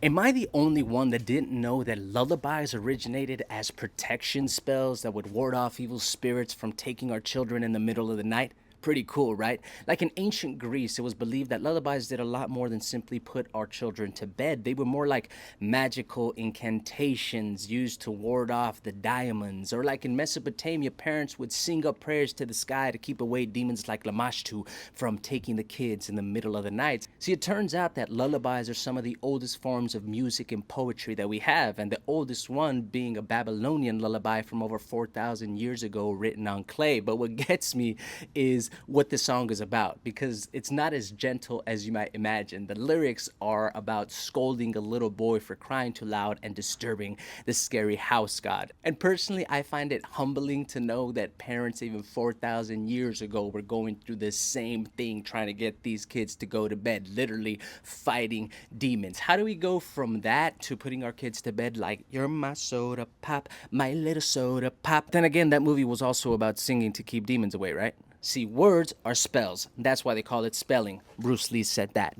Am I the only one that didn't know that lullabies originated as protection spells that would ward off evil spirits from taking our children in the middle of the night? Pretty cool, right? Like in ancient Greece, it was believed that lullabies did a lot more than simply put our children to bed. They were more like magical incantations used to ward off the diamonds. Or like in Mesopotamia, parents would sing up prayers to the sky to keep away demons like Lamashtu from taking the kids in the middle of the night. See, it turns out that lullabies are some of the oldest forms of music and poetry that we have, and the oldest one being a Babylonian lullaby from over 4,000 years ago written on clay. But what gets me is what this song is about, because it's not as gentle as you might imagine. The lyrics are about scolding a little boy for crying too loud and disturbing the scary house god. And personally, I find it humbling to know that parents even 4,000 years ago were going through the same thing, trying to get these kids to go to bed, literally fighting demons. How do we go from that to putting our kids to bed like, "You're my soda pop, my little soda pop"? Then again, that movie was also about singing to keep demons away, right? See, words are spells. That's why they call it spelling. Bruce Lee said that.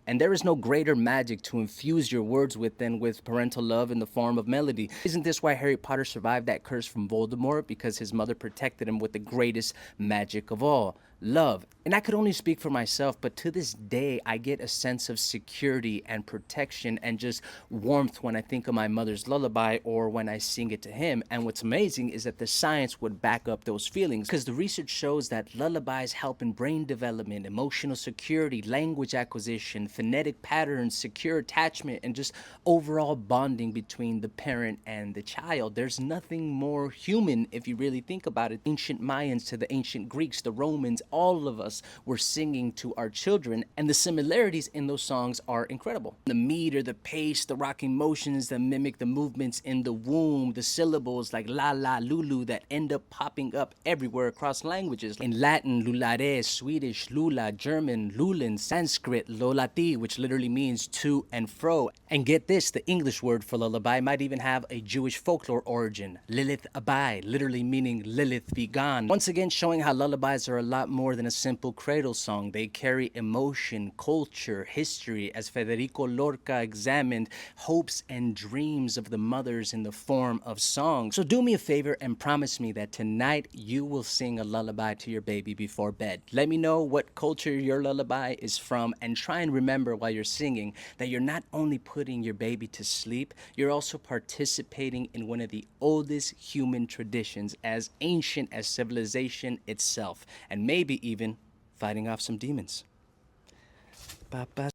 And there is no greater magic to infuse your words with than with parental love in the form of melody. Isn't this why Harry Potter survived that curse from Voldemort? Because his mother protected him with the greatest magic of all, love. And I could only speak for myself, but to this day, I get a sense of security and protection and just warmth when I think of my mother's lullaby or when I sing it to him. And what's amazing is that the science would back up those feelings, because the research shows that lullabies help in brain development, emotional security, language acquisition, phonetic patterns, secure attachment, and just overall bonding between the parent and the child. There's nothing more human if you really think about it. Ancient Mayans to the ancient Greeks, the Romans, all of us were singing to our children, and the similarities in those songs are incredible. The meter, the pace, the rocking motions that mimic the movements in the womb, the syllables like la la lulu that end up popping up everywhere across languages. In Latin, lullares, Swedish, lula, German, lulin, Sanskrit, lolati, which literally means to and fro. And get this, the English word for lullaby might even have a Jewish folklore origin. Lilith abai, literally meaning Lilith be gone. Once again, showing how lullabies are a lot more than a simple cradle song. They carry emotion, culture, history, as Federico Lorca examined hopes and dreams of the mothers in the form of song. So do me a favor and promise me that tonight you will sing a lullaby to your baby before bed. Let me know what culture your lullaby is from, and try and remember while you're singing that you're not only putting your baby to sleep, you're also participating in one of the oldest human traditions, as ancient as civilization itself, and maybe even fighting off some demons. Papa.